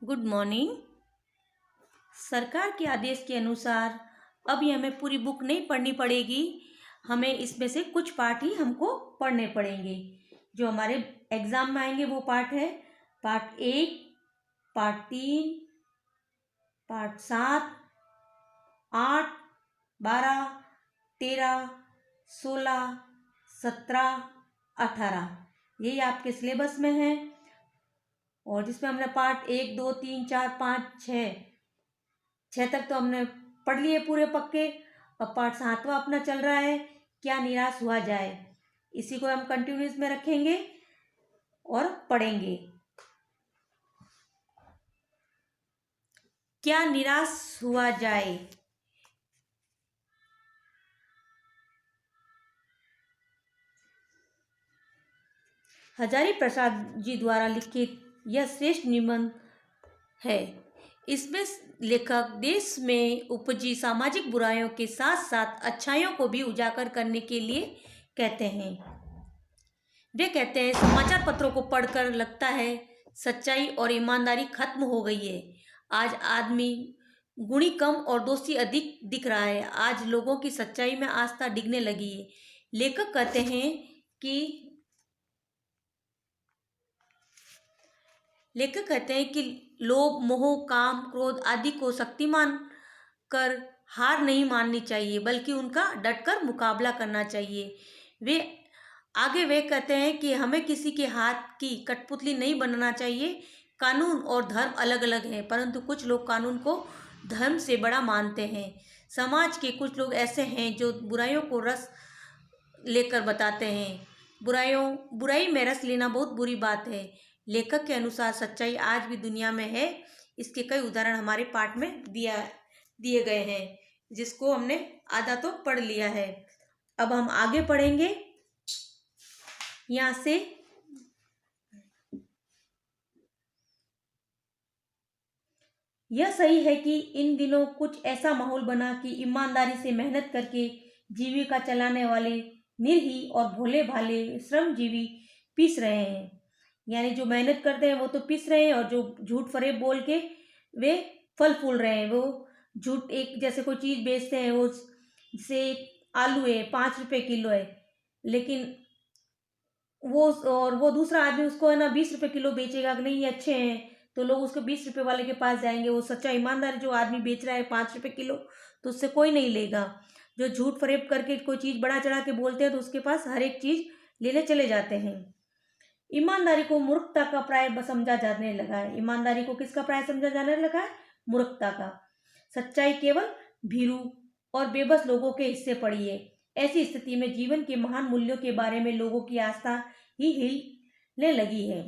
Good morning. सरकार के आदेश के अनुसार अब ये हमें पूरी बुक नहीं पढ़नी पड़ेगी। हमें इसमें से कुछ पार्ट ही हमको पढ़ने पड़ेंगे। जो हमारे एग्जाम में आएंगे वो पार्ट है पार्ट 1, पार्ट 3, पार्ट 7, 8, 12, 13, 16, 17, 18। यही आपके सिलेबस में है। और जिसमें हमने पार्ट 1, 2, 3, 4, 5, 6 तक तो हमने पढ़ लिए पूरे पक्के। अब पार्ट 7वां अपना चल रहा है, क्या निराश हुआ जाए। इसी को हम कंटिन्यूस में रखेंगे और पढ़ेंगे। क्या निराश हुआ जाए। हजारी प्रसाद जी द्वारा लिखित यह श्रेष्ठ निबंध है। इसमें लेखक देश में उपजी सामाजिक बुराइयों के साथ साथ अच्छाइयों को भी उजागर करने के लिए कहते हैं। वे कहते हैं समाचार पत्रों को पढ़कर लगता है सच्चाई और ईमानदारी खत्म हो गई है। आज आदमी गुणी कम और दोषी अधिक दिख रहा है। आज लोगों की सच्चाई में आस्था डिगने लगी है। लेखक कहते हैं कि लोभ, मोह, काम, क्रोध आदि को शक्तिमान कर हार नहीं माननी चाहिए, बल्कि उनका डटकर मुकाबला करना चाहिए। वे कहते हैं कि हमें किसी के हाथ की कठपुतली नहीं बनना चाहिए। कानून और धर्म अलग अलग हैं, परंतु कुछ लोग कानून को धर्म से बड़ा मानते हैं। समाज के कुछ लोग ऐसे हैं जो बुराइयों को रस लेकर बताते हैं। बुराई में रस लेना बहुत बुरी बात है। लेखक के अनुसार सच्चाई आज भी दुनिया में है। इसके कई उदाहरण हमारे पाठ में दिए गए हैं, जिसको हमने आधा तो पढ़ लिया है। अब हम आगे पढ़ेंगे। यहाँ से यह सही है कि इन दिनों कुछ ऐसा माहौल बना कि ईमानदारी से मेहनत करके जीविका चलाने वाले निरीह और भोले भाले श्रमजीवी पिस रहे हैं। यानी जो मेहनत करते हैं वो तो पिस रहे हैं, और जो झूठ फरेब बोल के वे फल फूल रहे हैं। वो झूठ, एक जैसे कोई चीज़ बेचते हैं, वो जैसे आलू है 5 रुपये किलो है, लेकिन वो दूसरा आदमी उसको है ना 20 रुपये किलो बेचेगा कि नहीं ये अच्छे हैं, तो लोग उसको 20 रुपये वाले के पास जाएंगे। वो सच्चा ईमानदार जो आदमी बेच रहा है 5 रुपये किलो, तो उससे कोई नहीं लेगा। जो झूठ फरेब करके कोई चीज़ बढ़ा चढ़ा के बोलते हैं, तो उसके पास हर एक चीज़ लेने चले जाते हैं। ईमानदारी को मूर्खता का प्राय समझा जाने लगा है। ईमानदारी को किसका प्राय समझा जाने लगा है? मूर्खता का। सच्चाई केवल भीरू और बेबस लोगों के हिस्से पड़ी है। ऐसी स्थिति में जीवन के महान मूल्यों के बारे में लोगों की आस्था ही हिलने लगी है।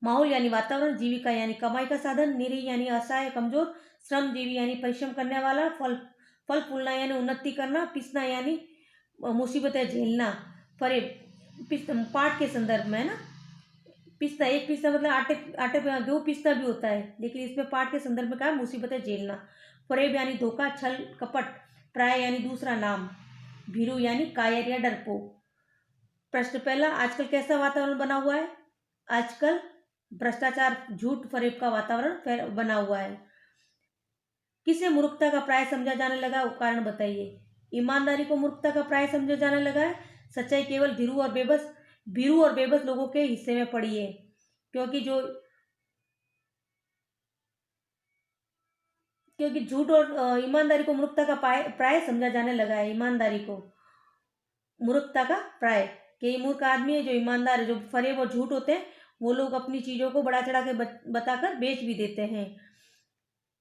माहौल यानी वातावरण, जीविका यानी कमाई का साधन, निरीह यानी असहाय कमजोर, श्रमजीवी यानी परिश्रम करने वाला, फल फूलना यानी उन्नति करना, पिसना यानी मुसीबतें झेलना। पाठ के संदर्भ में है ना, पिसना, एक पिसना मतलब आटे पे गेहूँ पिसना भी होता है, लेकिन इसमें पाठ के संदर्भ में कहा मुसीबतें झेलना। फरेब यानी धोखा, छल, कपट। प्राय यानी दूसरा नाम। भीरू यानी कायर या डरपोक। प्रश्न पहला, आजकल कैसा वातावरण बना हुआ है? आजकल भ्रष्टाचार, झूठ फरेब का वातावरण बना हुआ है। किसे मूर्खता का प्राय समझा जाने लगा, वो कारण बताइए। ईमानदारी को मूर्खता का प्राय समझा जाने लगा है। सच्चाई केवल भीरू और बेबस लोगों के हिस्से में पड़ी है, क्योंकि झूठ और ईमानदारी को मूर्खता का प्राय समझा जाने लगा है। ईमानदारी को मूर्खता का प्राय, कि ये मूर्ख आदमी है जो ईमानदार है। जो फरेब और झूठ होते हैं वो लोग अपनी चीजों को बढ़ा चढ़ा के बताकर बेच भी देते हैं।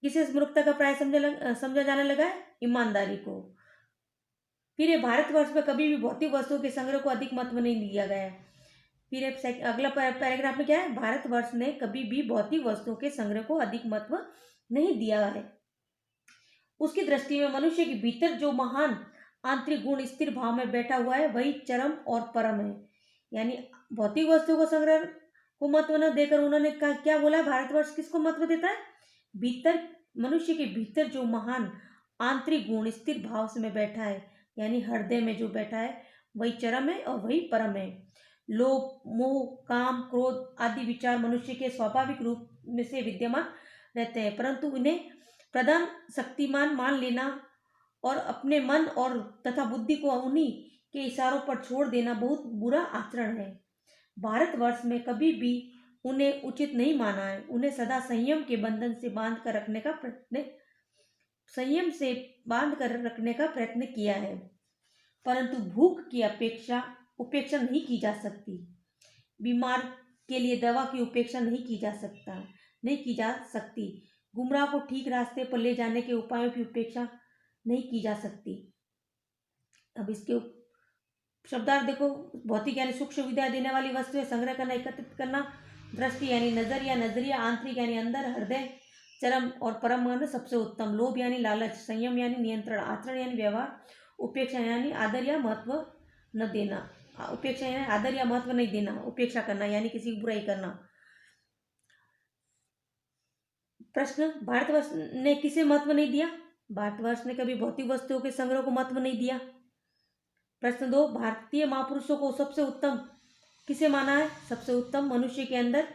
किसे मूर्खता का प्राय समझा जाने लगा है? ईमानदारी को। फिर ये भारतवर्ष में कभी भी भौतिक वस्तुओं के संग्रह को अधिक महत्व नहीं दिया गया है। फिर अगला पैराग्राफ में क्या है? भारतवर्ष ने कभी भी भौतिक वस्तुओं के संग्रह को अधिक महत्व नहीं दिया है। उसकी दृष्टि में मनुष्य के भीतर जो महान आंतरिक गुण स्थिर भाव में बैठा हुआ है वही चरम और परम है। यानी भौतिक वस्तुओं को संग्रह को महत्व न देकर उन्होंने क्या बोला? भारतवर्ष किसको महत्व देता है? भीतर, मनुष्य के भीतर जो महान आंतरिक गुण स्थिर भाव से में बैठा है, यानी हृदय में जो बैठा है वही चरम है और वही परम है। लोभ, मोह, काम, क्रोध आदि विचार मनुष्य के स्वाभाविक रूप में से विद्यमान रहते हैं, परंतु उन्हें प्रधान शक्तिमान मान लेना और अपने मन और तथा बुद्धि को उन्हीं के इशारों पर छोड़ देना बहुत बुरा आचरण है। भारतवर्ष में कभी भी उन्हें उचित नहीं माना है। उन्हें सदा संयम कर रखने का प्रयत्न किया है, परंतु भूख की उपेक्षा नहीं की जा सकती। बीमार के लिए दवा की उपेक्षा नहीं की जा सकती। गुमराह को ठीक रास्ते पर ले जाने के उपायों की उपेक्षा नहीं की जा सकती। अब इसके शब्दार्थ देखो। भौतिक यानी सुख सुविधा देने वाली वस्तुएं संग्रह करना, एकत्रित करना। दृष्टि यानी नजर या नजरिया। आंतरिक यानी अंदर, हृदय, चरम और परम में सबसे उत्तम। लोभ यानी लालच। संयम यानी नियंत्रण। आचरण यानी व्यवहार। उपेक्षा यानी आदर या महत्व न देना। उपेक्षा यानी आदर या महत्व नहीं देना, उपेक्षा करना यानी किसी की बुराई करना। प्रश्न, भारतवर्ष ने किसे महत्व नहीं दिया? भारतवर्ष ने कभी भौतिक वस्तुओं के संग्रह को महत्व नहीं दिया। प्रश्न 2, भारतीय महापुरुषों को सबसे उत्तम किसे माना है? सबसे उत्तम मनुष्य के अंदर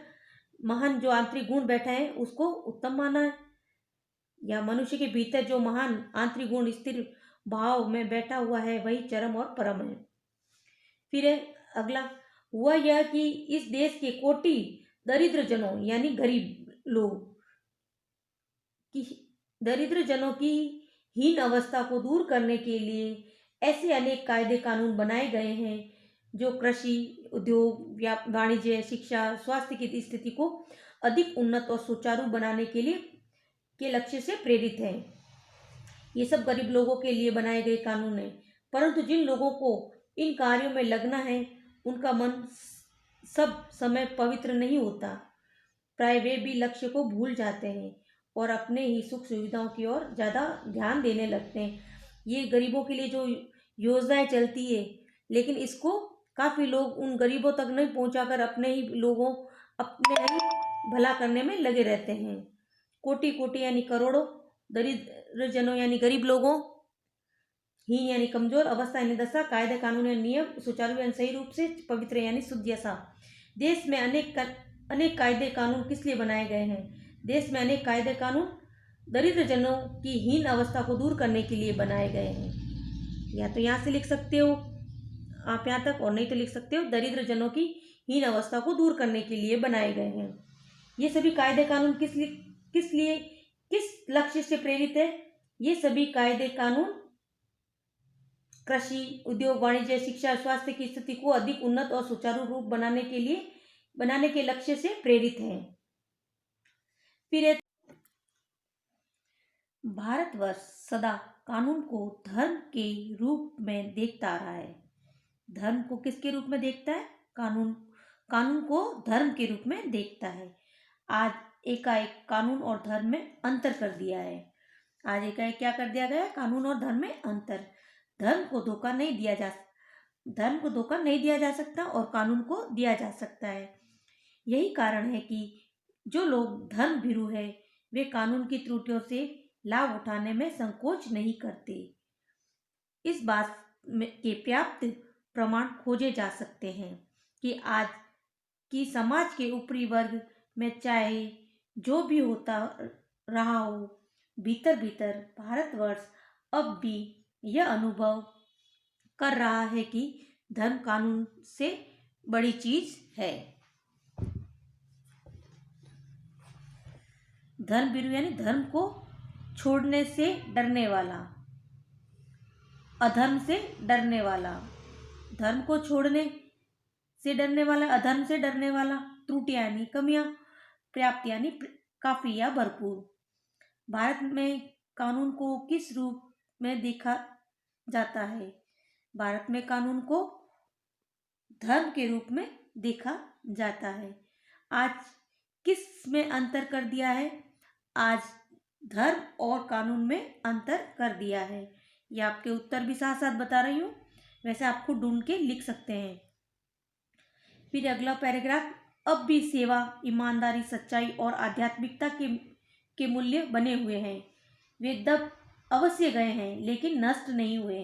महान जो आंतरिक गुण बैठा है उसको उत्तम माना है, या मनुष्य के भीतर जो महान आंतरिक गुण स्थिर भाव में बैठा हुआ है वही चरम और परम है। फिर है अगला, हुआ यह कि इस देश के कोटि दरिद्र जनों यानी गरीब लोग की दरिद्र जनों की हीन अवस्था को दूर करने के लिए ऐसे अनेक कायदे कानून बनाए गए हैं जो कृषि, उद्योग, वाणिज्य, शिक्षा, स्वास्थ्य की स्थिति को अधिक उन्नत और सुचारू बनाने के लक्ष्य से प्रेरित है। ये सब गरीब लोगों के लिए बनाए गए कानून हैं, परंतु जिन लोगों को इन कार्यों में लगना है उनका मन सब समय पवित्र नहीं होता। प्राय वे भी लक्ष्य को भूल जाते हैं और अपने ही सुख सुविधाओं की ओर ज़्यादा ध्यान देने लगते हैं। ये गरीबों के लिए जो योजनाएं चलती है, लेकिन इसको काफ़ी लोग उन गरीबों तक नहीं पहुंचाकर अपने ही भला करने में लगे रहते हैं। कोटि कोटि यानी करोड़ों, दरिद्र जनों यानी गरीब लोगों, हीन यानी कमजोर, अवस्था यानी दशा, कायदे कानून यानी नियम, सुचारू यानी सही रूप से, पवित्र यानी शुद्ध या साफ। देश में अनेक कायदे कानून किस लिए बनाए गए हैं? देश में अनेक कायदे कानून दरिद्र जनों की हीन अवस्था को दूर करने के लिए बनाए गए हैं। या तो यहाँ से लिख सकते हो आप यहाँ तक, और नहीं तो लिख सकते हो दरिद्र जनों की हीन अवस्था को दूर करने के लिए बनाए गए हैं। ये सभी कायदे कानून किस लक्ष्य से प्रेरित है? ये सभी कायदे कानून कृषि, उद्योग, वाणिज्य, शिक्षा, स्वास्थ्य की स्थिति को अधिक उन्नत और सुचारू रूप बनाने के लक्ष्य से प्रेरित है। फिर भारतवर्ष सदा कानून को धर्म के रूप में देखता आ रहा है। धर्म को किसके रूप में देखता है? कानून को धर्म के रूप में देखता है। आज एकाएक कानून और धर्म में अंतर कर दिया है। आज एकाएक क्या कर दिया गया? कानून और धर्म में अंतर। धर्म को धोखा नहीं दिया जा सकता और कानून को दिया जा सकता है। यही कारण है कि जो लोग धर्म भीरू है वे कानून की त्रुटियों से लाभ उठाने में संकोच नहीं करते। इस बात के पर्याप्त प्रमाण खोजे जा सकते हैं कि आज की समाज के ऊपरी वर्ग में चाहे जो भी होता रहा हो, भीतर भीतर भारतवर्ष अब भी यह अनुभव कर रहा है कि धर्म कानून से बड़ी चीज है। धर्म भीरू यानी धर्म को छोड़ने से डरने वाला, अधर्म से डरने वाला। धर्म को छोड़ने से डरने वाला, अधर्म से डरने वाला। त्रुटियां यानी कमियां, पर्याप्त यानी काफी या भरपूर। भारत में कानून को किस रूप में देखा जाता है? भारत में कानून को धर्म के रूप में देखा जाता है। आज किस में अंतर कर दिया है? आज धर्म और कानून में अंतर कर दिया है। ये आपके उत्तर भी साथ साथ बता रही हूँ, वैसे आप खुद ढूंढ के लिख सकते हैं। फिर अगला पैराग्राफ, अब भी सेवा, ईमानदारी, सच्चाई और आध्यात्मिकता के मूल्य बने हुए हैं। वे दब अवश्य गए हैं लेकिन नष्ट नहीं हुए,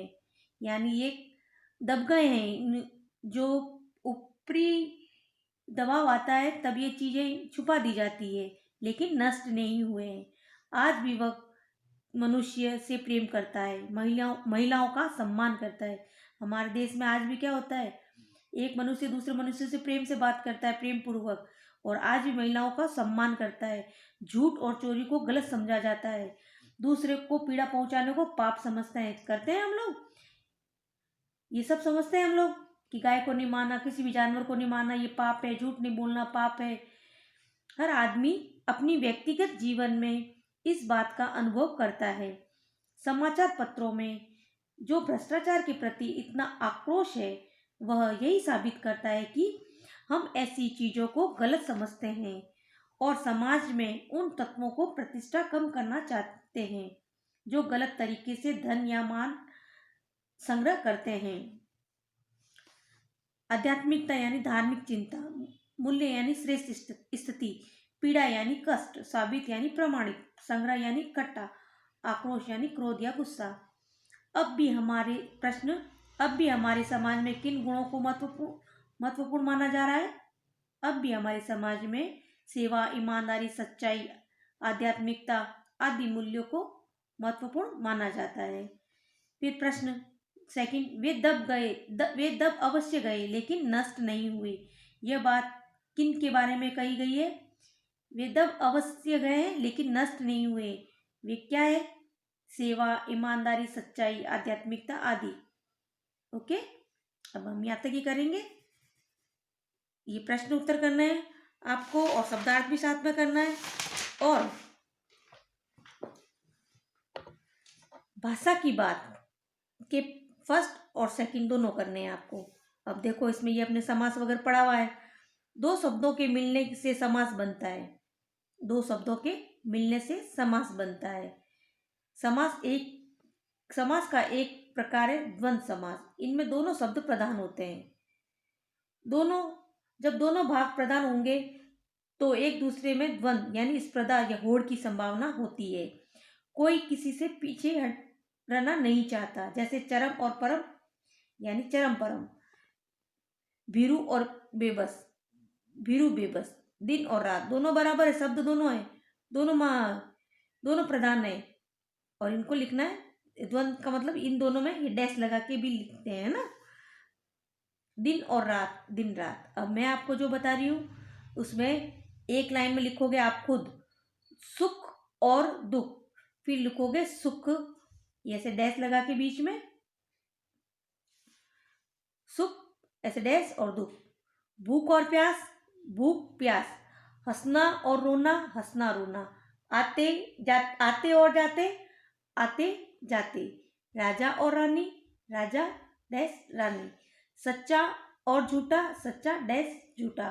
यानी ये दब गए हैं। जो ऊपरी दबाव आता है तब ये चीज़ें छुपा दी जाती है, लेकिन नष्ट नहीं हुए हैं। आज भी वह मनुष्य से प्रेम करता है, महिलाओं का सम्मान करता है। हमारे देश में आज भी क्या होता है, एक मनुष्य दूसरे मनुष्य से प्रेम से बात करता है, प्रेम पूर्वक, और आज भी महिलाओं का सम्मान करता है। झूठ और चोरी को गलत समझा जाता है, दूसरे को पीड़ा पहुंचाने को पाप समझते हैं। करते हैं हम लोग, ये सब समझते हैं हम लोग कि गाय को नहीं मारना, किसी भी जानवर को नहीं मारना ये पाप है, झूठ नहीं बोलना पाप है। हर आदमी अपनी व्यक्तिगत जीवन में इस बात का अनुभव करता है। समाचार पत्रों में जो भ्रष्टाचार के प्रति इतना आक्रोश है, वह यही साबित करता है कि हम ऐसी चीजों को गलत समझते हैं और समाज में उन तत्वों को प्रतिष्ठा कम करना चाहते हैं जो गलत तरीके से धन या मान संग्रह करते हैं। आध्यात्मिकता यानी धार्मिक चिंता, मूल्य यानी श्रेष्ठ स्थिति, पीड़ा यानी कष्ट, साबित यानी प्रमाणित, संग्रह यानी इकट्ठा, आक्रोश यानी क्रोध या गुस्सा। अब भी हमारे समाज में किन गुणों को महत्वपूर्ण माना जा रहा है? अब भी हमारे समाज में सेवा, ईमानदारी, सच्चाई, आध्यात्मिकता आदि मूल्यों को महत्वपूर्ण माना जाता है। फिर प्रश्न सेकंड, वे दब अवश्य गए लेकिन नष्ट नहीं हुए। यह बात किन के बारे में कही गई है? वे दब अवश्य गए लेकिन नष्ट नहीं हुए। वे क्या है? सेवा, ईमानदारी, सच्चाई, आध्यात्मिकता आदि। ओके, अब हम यहाँ तक ही करेंगे। ये प्रश्न उत्तर करना है आपको और शब्दार्थ भी साथ में करना है और भाषा की बात के फर्स्ट और सेकंड दोनों करने हैं आपको। अब देखो इसमें ये अपने समास वगैरह पढ़ा हुआ है। दो शब्दों के मिलने से समास बनता है, दो शब्दों के मिलने से समास बनता है। समास का एक प्रकार है द्वंद्व समास। इनमें दोनों शब्द प्रधान होते हैं। जब दोनों भाग प्रधान होंगे तो एक दूसरे में द्वंद्व यानी स्पर्धा या होड़ की संभावना होती है। कोई किसी से पीछे रहना नहीं चाहता, जैसे चरम और परम यानी चरम परम, भीरू और बेबस, भीरू बेबस, दिन और रात दोनों बराबर है, शब्द दोनों है, दोनों प्रधान है और इनको लिखना है। द्वंद्व का मतलब इन दोनों में ये डैश लगा के भी लिखते हैं ना, दिन और रात, दिन रात। अब मैं आपको जो बता रही हूँ उसमें एक लाइन में लिखोगे आप खुद सुख और दुख, फिर लिखोगे सुख ऐसे डैश लगा के बीच में, सुख ऐसे डैश और दुख, भूख और प्यास, भूख प्यास, हंसना और रोना, हंसना रोना, आते और जाते, आते जाते, राजा और रानी, राजा डैश रानी, सच्चा और झूठा, सच्चा डैश झूठा,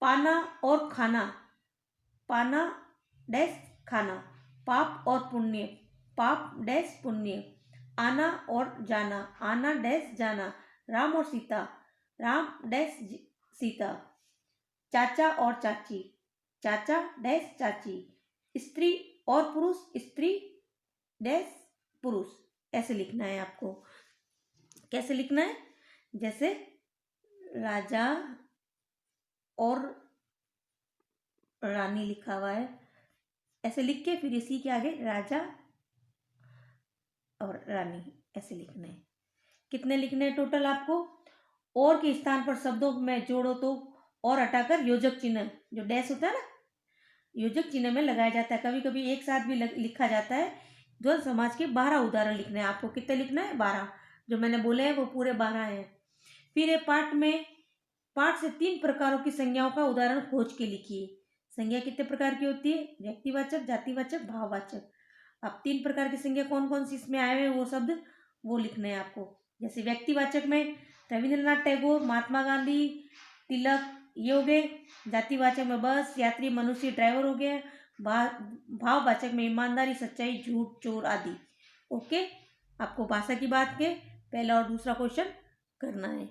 पाना और खाना, पाना डैश खाना, पाप और पुण्य, पाप डैश पुण्य, आना और जाना, आना डैश जाना, राम और सीता, राम डैश सीता, चाचा और चाची, चाचा डैश चाची, स्त्री और पुरुष, स्त्री डैश पुरुष। ऐसे लिखना है आपको। कैसे लिखना है? जैसे राजा और रानी लिखा हुआ है, ऐसे लिख के फिर इसी के आगे राजा और रानी ऐसे लिखना है। कितने लिखने हैं टोटल आपको? और के स्थान पर शब्दों में जोड़ो तो और हटाकर योजक चिन्ह, जो डैश होता है ना, योजक चिन्ह में लगाया जाता है। कभी कभी एक साथ भी लिखा जाता है। द्वंद्व समाज के 12 उदाहरण लिखने हैं आपको। कितने लिखना है? 12। जो मैंने बोले हैं वो पूरे 12 हैं। फिर ये पाठ से 3 प्रकारों की संज्ञाओं का उदाहरण खोज के लिखिए। संज्ञा कितने प्रकार की होती है? व्यक्तिवाचक, जातिवाचक, भाववाचक। अब 3 प्रकार की संज्ञा कौन कौन सी इसमें आए हुए वो शब्द वो लिखने हैं आपको। जैसे व्यक्तिवाचक में रविंद्रनाथ टैगोर, महात्मा गांधी, तिलक ये हो गए। जातिवाचक में बस, यात्री, मनुष्य, ड्राइवर हो गया। भाववाचक में ईमानदारी, सच्चाई, झूठ, चोर आदि। ओके, आपको भाषा की बात के पहला और दूसरा क्वेश्चन करना है।